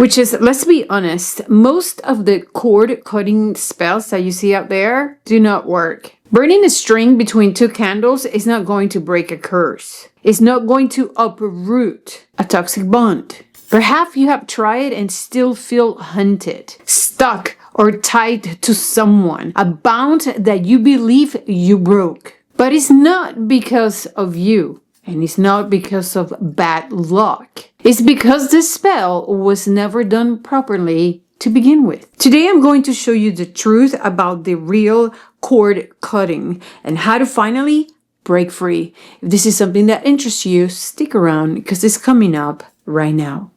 Which is, let's be honest, most of the cord cutting spells that you see out there do not work. Burning a string between two candles is not going to break a curse. It's not going to uproot a toxic bond. Perhaps you have tried and still feel hunted, stuck, or tied to someone, a bond that you believe you broke. But it's not because of you, and it's not because of bad luck. It's because the spell was never done properly to begin with. Today I'm going to show you the truth about the real cord cutting and how to finally break free. If this is something that interests you, stick around because it's coming up right now.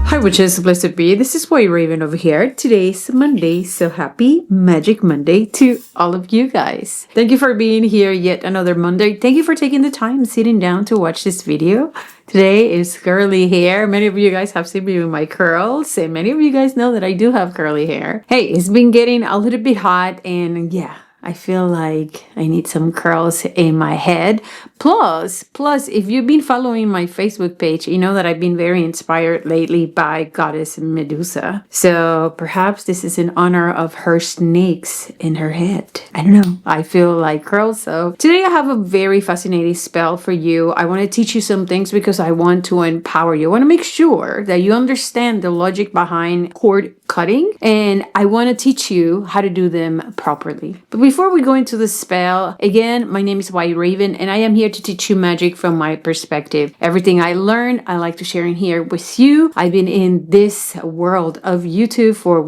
Hi witches, blessed be. This is White Raven over here. Today's Monday, so happy Magic Monday to all of you guys. Thank you for being here yet another Monday. Thank you for taking the time sitting down to watch this video. Today is curly hair. Many of you guys have seen me with my curls, and many of you guys know that I do have curly hair. Hey, it's been getting a little bit hot, and yeah, I feel like I need some curls in my head. Plus, if you've been following my Facebook page, you know that I've been very inspired lately by Goddess Medusa. So perhaps this is in honor of her snakes in her head. I don't know. I feel like curls. So today I have a very fascinating spell for you. I want to teach you some things because I want to empower you. I want to make sure that you understand the logic behind cord cutting, and I want to teach you how to do them properly. But before we go into the spell, again, my name is White Raven, and I am here to teach you magic from my perspective. Everything I learned, I like to share in here with you. I've been in this world of YouTube for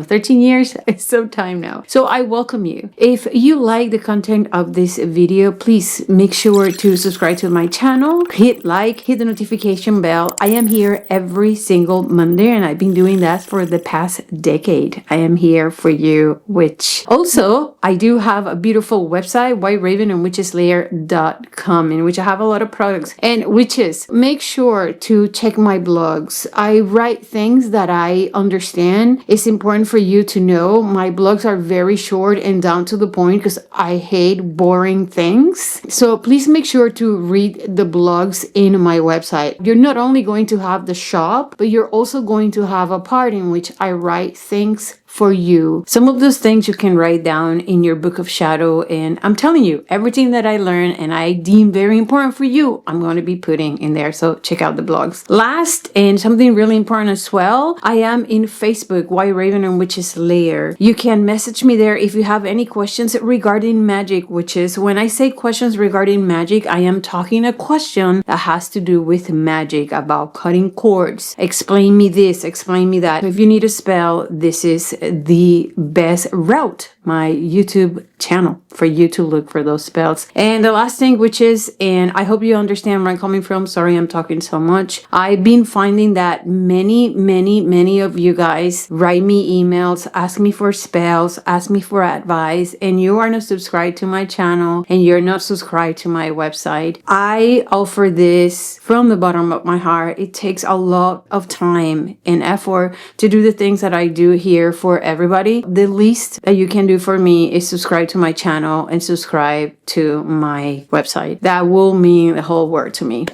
13 years? It's some time now. So I welcome you. If you like the content of this video, please make sure to subscribe to my channel, hit like, hit the notification bell. I am here every single Monday, and I've been doing that for the past decade. I am here for you, which also I do have a beautiful website, whiteravenandwitcheslayer.com, in which I have a lot of products. And witches, make sure to check my blogs. I write things that I understand. It's important for you to know. My blogs are very short and down to the point because I hate boring things. So please make sure to read the blogs in my website. You're not only going to have the shop, but you're also going to have a part in which I write things for you. Some of those things you can write down in your book of shadow, and I'm telling you, everything that I learn and I deem very important for you, I'm going to be putting in there. So check out the blogs. Last, and something really important as well, I am in Facebook, White Raven and Witches Layer. You can message me there if you have any questions regarding magic, witches. When I say questions regarding magic, I am talking a question that has to do with magic, about cutting cords. Explain me this, explain me that. If you need a spell, this is the best route, my YouTube channel, for you to look for those spells. And the last thing, which is, and I hope you understand where I'm coming from, sorry I'm talking so much, I've been finding that many of you guys write me emails, ask me for spells, ask me for advice, and you are not subscribed to my channel and you're not subscribed to my website. I offer this from the bottom of my heart. It takes a lot of time and effort to do the things that I do here for everybody. The least that you can do for me is subscribe to my channel and subscribe to my website. That will mean the whole world to me.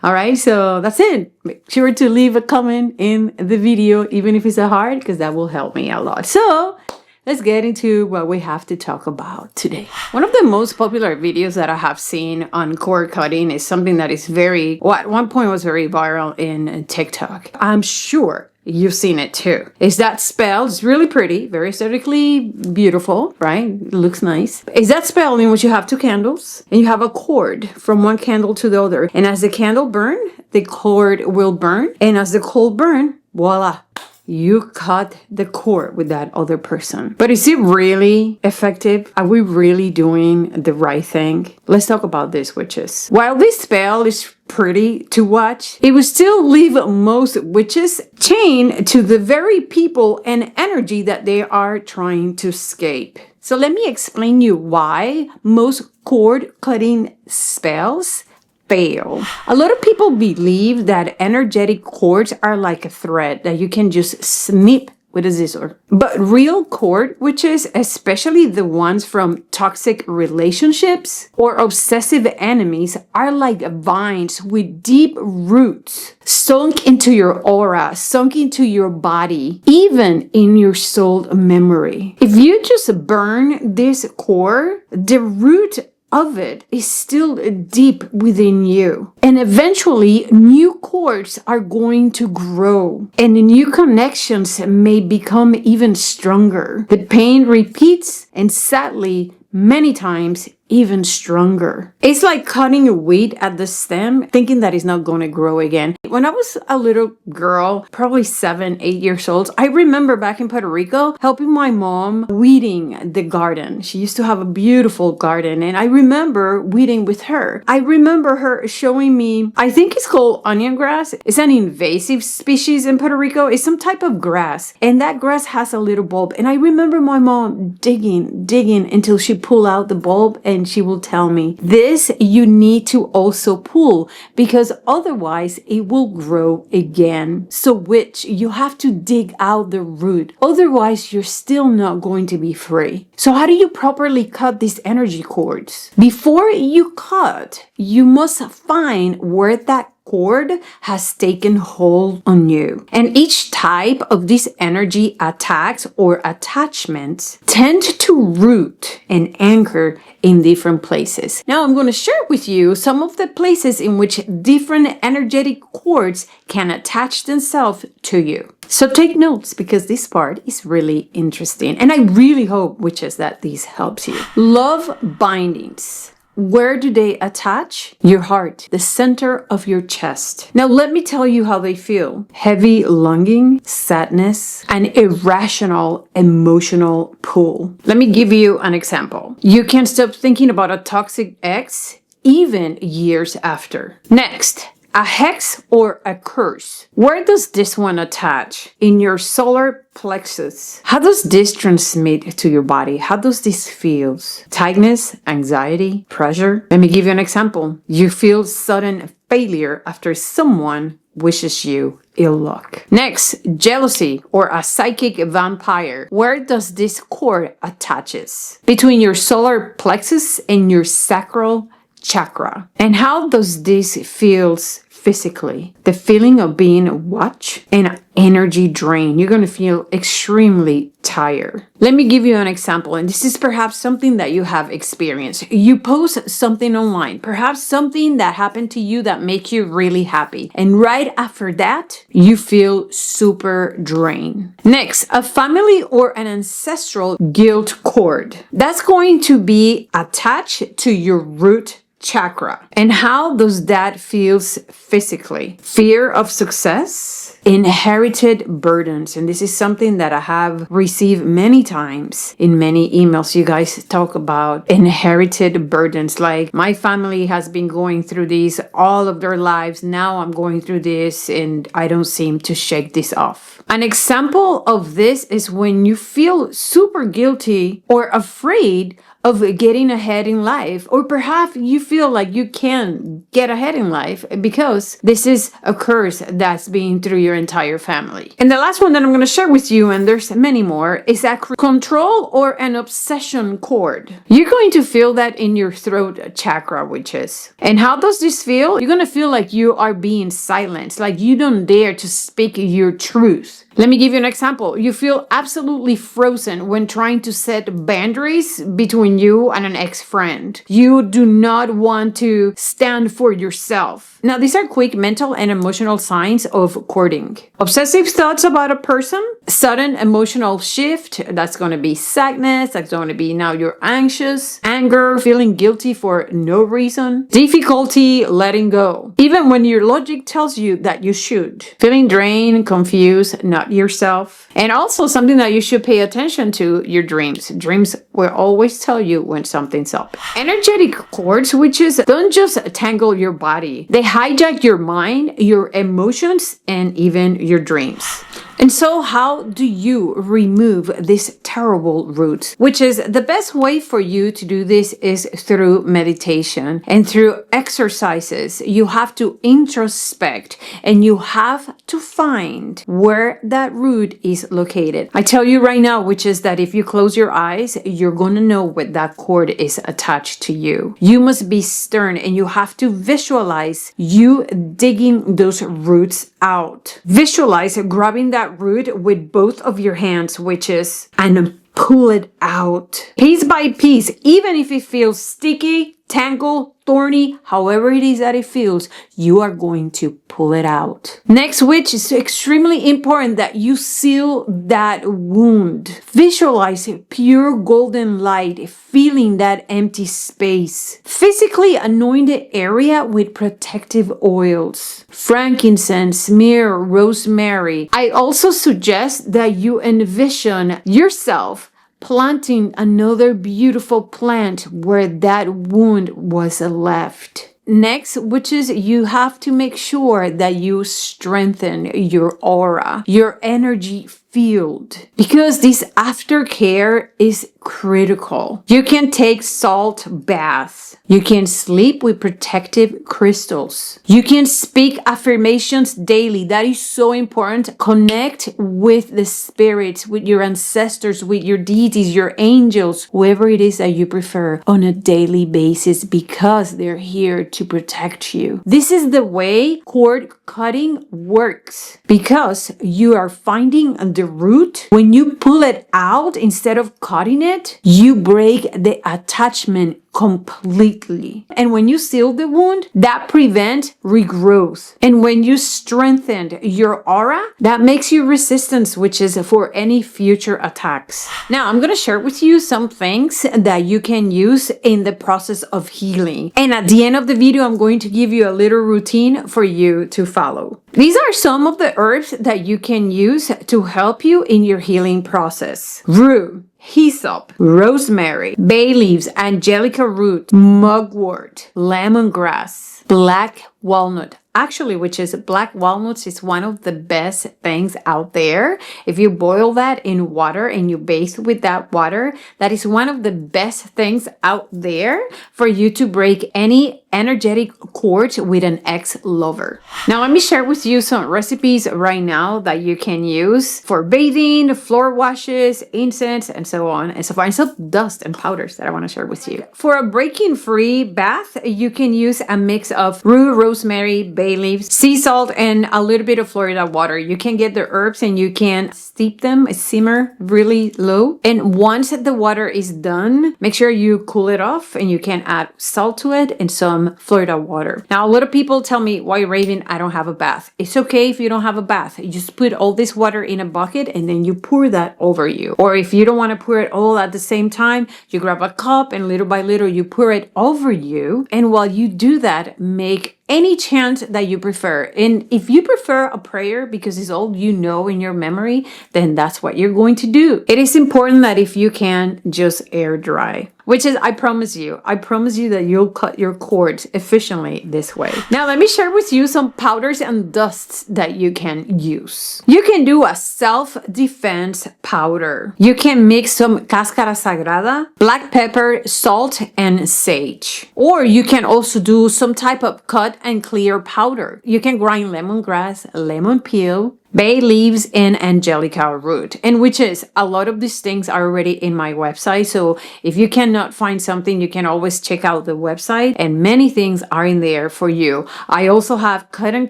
All right, so that's it. Make sure to leave a comment in the video, even if it's a heart, because that will help me a lot. So let's get into what we have to talk about today. One of the most popular videos that I have seen on cord cutting is something that is at one point was very viral in TikTok. I'm sure you've seen it too. Is that spell? It's really pretty, very aesthetically beautiful, right? It looks nice. Is that spell in which you have two candles and you have a cord from one candle to the other. And as the candle burn, the cord will burn. And as the coal burn, voila, you cut the cord with that other person. But is it really effective? Are we really doing the right thing? Let's talk about this, witches. While this spell is pretty to watch, it will still leave most witches chained to the very people and energy that they are trying to escape. So let me explain you why most cord cutting spells fail. A lot of people believe that energetic cords are like a thread that you can just snip with a scissor. But real cord witches, especially the ones from toxic relationships or obsessive enemies, are like vines with deep roots sunk into your aura, sunk into your body, even in your soul memory. If you just burn this cord, the root of it is still deep within you. And eventually, new cords are going to grow and new connections may become even stronger. The pain repeats, and sadly, many times even stronger. It's like cutting a weed at the stem, thinking that it's not going to grow again. When I was a little girl, probably 7, 8 years old, I remember back in Puerto Rico helping my mom weeding the garden. She used to have a beautiful garden, and I remember weeding with her. I remember her showing me, I think it's called onion grass. It's an invasive species in Puerto Rico. It's some type of grass, and that grass has a little bulb. And I remember my mom digging until she pulled out the bulb, and she will tell me, this you need to also pull because otherwise it will grow again. So which you have to dig out the root. Otherwise you're still not going to be free. So how do you properly cut these energy cords? Before you cut, you must find where that cord has taken hold on you. And each type of these energy attacks or attachments tend to root and anchor in different places. Now I'm going to share with you some of the places in which different energetic cords can attach themselves to you. So take notes because this part is really interesting. And I really hope, witches, that this helps you. Love bindings. Where do they attach? Your heart, the center of your chest. Now let me tell you how they feel. Heavy longing, sadness, an irrational emotional pull. Let me give you an example. You can't stop thinking about a toxic ex even years after. Next, a hex or a curse. Where does this one attach? In your solar plexus. How does this transmit to your body? How does this feel? Tightness, anxiety, pressure? Let me give you an example. You feel sudden failure after someone wishes you ill luck. Next, jealousy or a psychic vampire. Where does this cord attaches? Between your solar plexus and your sacral chakra. And how does this feels physically? The feeling of being watched and energy drained. You're going to feel extremely tired. Let me give you an example, and this is perhaps something that you have experienced. You post something online, perhaps something that happened to you that makes you really happy, and right after that, you feel super drained. Next, a family or an ancestral guilt cord. That's going to be attached to your root chakra. And how does that feels physically? Fear of success, inherited burdens. And this is something that I have received many times in many emails. You guys talk about inherited burdens. Like, my family has been going through this all of their lives. Now I'm going through this and I don't seem to shake this off. An example of this is when you feel super guilty or afraid of getting ahead in life, or perhaps you feel like you can't get ahead in life because this is a curse that's been through your entire family. And the last one that I'm going to share with you, and there's many more, is a control or an obsession cord. You're going to feel that in your throat chakra, witches. And how does this feel? You're going to feel like you are being silenced, like you don't dare to speak your truth. Let me give you an example. You feel absolutely frozen when trying to set boundaries between you and an ex-friend. You do not want to stand for yourself. Now, these are quick mental and emotional signs of courting. Obsessive thoughts about a person, sudden emotional shift, that's going to be sadness, that's going to be now you're anxious, anger, feeling guilty for no reason, difficulty letting go, even when your logic tells you that you should, feeling drained, confused, not yourself. And also something that you should pay attention to, your dreams. Dreams will always tell you when something's up. Energetic cords, witches, don't just tangle your body. They hijack your mind, your emotions, and even your dreams. And so how do you remove this terrible root? Which is the best way for you to do this is through meditation and through exercises. You have to introspect and you have to find where that root is located. I tell you right now, which is that if you close your eyes, you're going to know what that cord is attached to you. You must be stern and you have to visualize you digging those roots out. Visualize grabbing that root with both of your hands, which is, and pull it out piece by piece, even if it feels sticky, tangled, thorny, however it is that it feels, you are going to pull it out. Next, which is extremely important, that you seal that wound. Visualize pure golden light, feeling that empty space. Physically anoint the area with protective oils, frankincense, myrrh, rosemary. I also suggest that you envision yourself planting another beautiful plant where that wound was left. Next, which is you have to make sure that you strengthen your aura, your energy field, because this aftercare is critical. You can take salt baths. You can sleep with protective crystals. You can speak affirmations daily. That is so important. Connect with the spirits, with your ancestors, with your deities, your angels, whoever it is that you prefer on a daily basis, because they're here to protect you. This is the way cord cutting works, because you are finding the root. When you pull it out instead of cutting it, you break the attachment completely. And when you seal the wound, that prevents regrowth. And when you strengthen your aura, that makes you resistance, which is for any future attacks. Now, I'm going to share with you some things that you can use in the process of healing. And at the end of the video, I'm going to give you a little routine for you to follow. These are some of the herbs that you can use to help you in your healing process. Rue, hyssop, rosemary, bay leaves, angelica root, mugwort, lemongrass, black walnut. Actually, which is black walnuts is one of the best things out there. If you boil that in water and you bathe with that water, that is one of the best things out there for you to break any energetic cord with an ex-lover. Now, let me share with you some recipes right now that you can use for bathing, floor washes, incense, and so on and so forth. And some dust and powders that I want to share with you. For a breaking-free bath, you can use a mix of rue, rosemary, bay leaves, sea salt, and a little bit of Florida water. You can get the herbs and you can steep them, simmer really low. And once the water is done, make sure you cool it off and you can add salt to it and some Florida water. Now, a lot of people tell me, why, Raven, I don't have a bath. It's okay if you don't have a bath. You just put all this water in a bucket and then you pour that over you. Or if you don't want to pour it all at the same time, you grab a cup and little by little you pour it over you. And while you do that, make any chant that you prefer. And if you prefer a prayer because it's all you know in your memory, then that's what you're going to do. It is important that if you can, just air dry. Which is, I promise you that you'll cut your cords efficiently this way. Now, let me share with you some powders and dusts that you can use. You can do a self-defense powder. You can mix some cáscara sagrada, black pepper, salt, and sage. Or you can also do some type of cut and clear powder. You can grind lemongrass, lemon peel, bay leaves, and angelica root, and which is a lot of these things are already in my website. So if you cannot find something, you can always check out the website and many things are in there for you. I also have cut and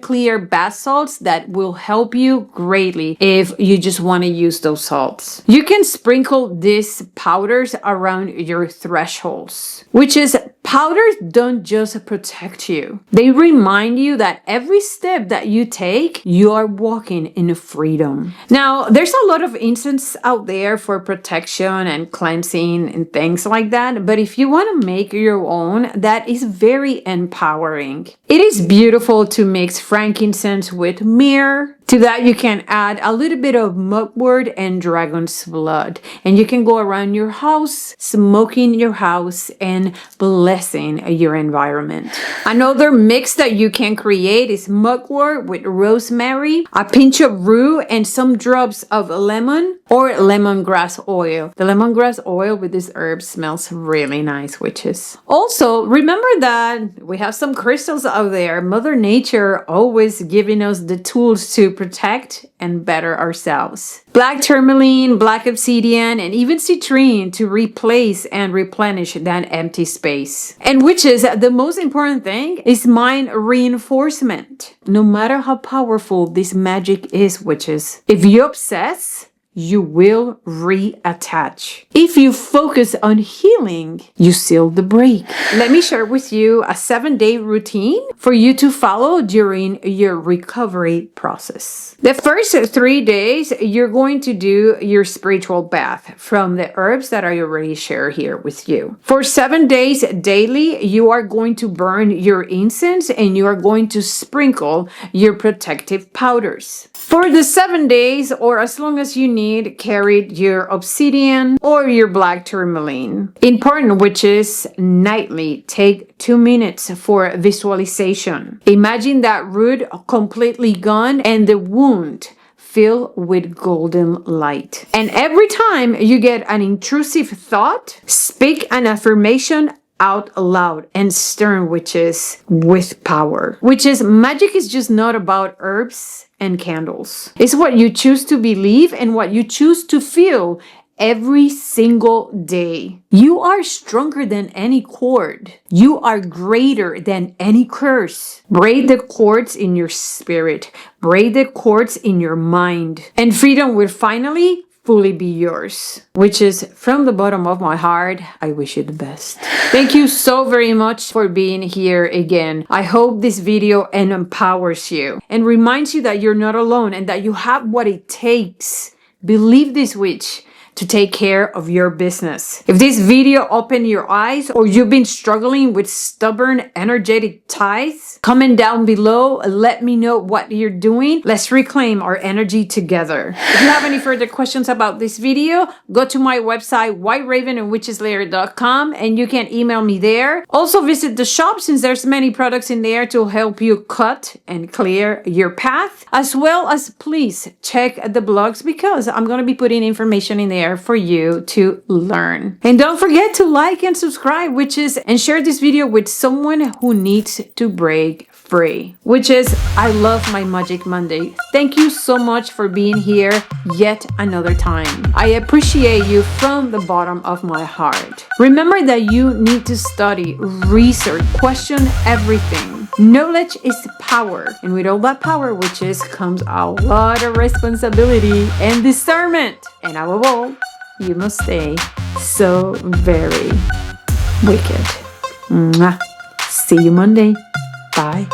clear bath salts that will help you greatly if you just want to use those salts. You can sprinkle these powders around your thresholds, which is powders don't just protect you. They remind you that every step that you take, you are walking in freedom. Now, there's a lot of incense out there for protection and cleansing and things like that. But if you want to make your own, that is very empowering. It is beautiful to mix frankincense with myrrh, To that, you can add a little bit of mugwort and dragon's blood. And you can go around your house, smoking your house, and blessing your environment. Another mix that you can create is mugwort with rosemary, a pinch of rue, and some drops of lemon or lemongrass oil. The lemongrass oil with this herb smells really nice, witches. Also, remember that we have some crystals out there. Mother Nature always giving us the tools to protect and better ourselves. Black tourmaline, black obsidian, and even citrine to replace and replenish that empty space. And witches, the most important thing is mind reinforcement. No matter how powerful this magic is, witches, if you obsess, you will reattach. If you focus on healing, you seal the break. Let me share with you a 7-day routine for you to follow during your recovery process. The first 3 days, you're going to do your spiritual bath from the herbs that I already shared here with you. For 7 days daily, you are going to burn your incense and you are going to sprinkle your protective powders. For the 7 days, or as long as you need, carry your obsidian or your black tourmaline. Important, witches, nightly take 2 minutes for visualization. Imagine that root completely gone and the wound filled with golden light. And every time you get an intrusive thought, speak an affirmation out loud and stern, witches, with power. Witches, magic is just not about herbs and candles. It's what you choose to believe and what you choose to feel every single day. You are stronger than any cord. You are greater than any curse. Break the cords in your spirit. Break the cords in your mind. And freedom will finally fully be yours. Which is, from the bottom of my heart, I wish you the best. Thank you so very much for being here again. I hope this video empowers you and reminds you that you're not alone and that you have what it takes. Believe this, witch, to take care of your business. If this video opened your eyes or you've been struggling with stubborn energetic ties, comment down below. Let me know what you're doing. Let's reclaim our energy together. If you have any further questions about this video, go to my website, whiteravenandwitcheslayer.com, and you can email me there. Also visit the shop since there's many products in there to help you cut and clear your path, as well as please check the blogs because I'm going to be putting information in there for you to learn. And don't forget to like and subscribe, witches, and share this video with someone who needs to break free. Witches, I love my Magic Monday. Thank you so much for being here yet another time. I appreciate you from the bottom of my heart. Remember that you need to study, research, question everything. Knowledge is power, and with all that power, witches, comes a lot of responsibility and discernment. And above all, you must stay so very wicked. Mwah. See you Monday. Bye.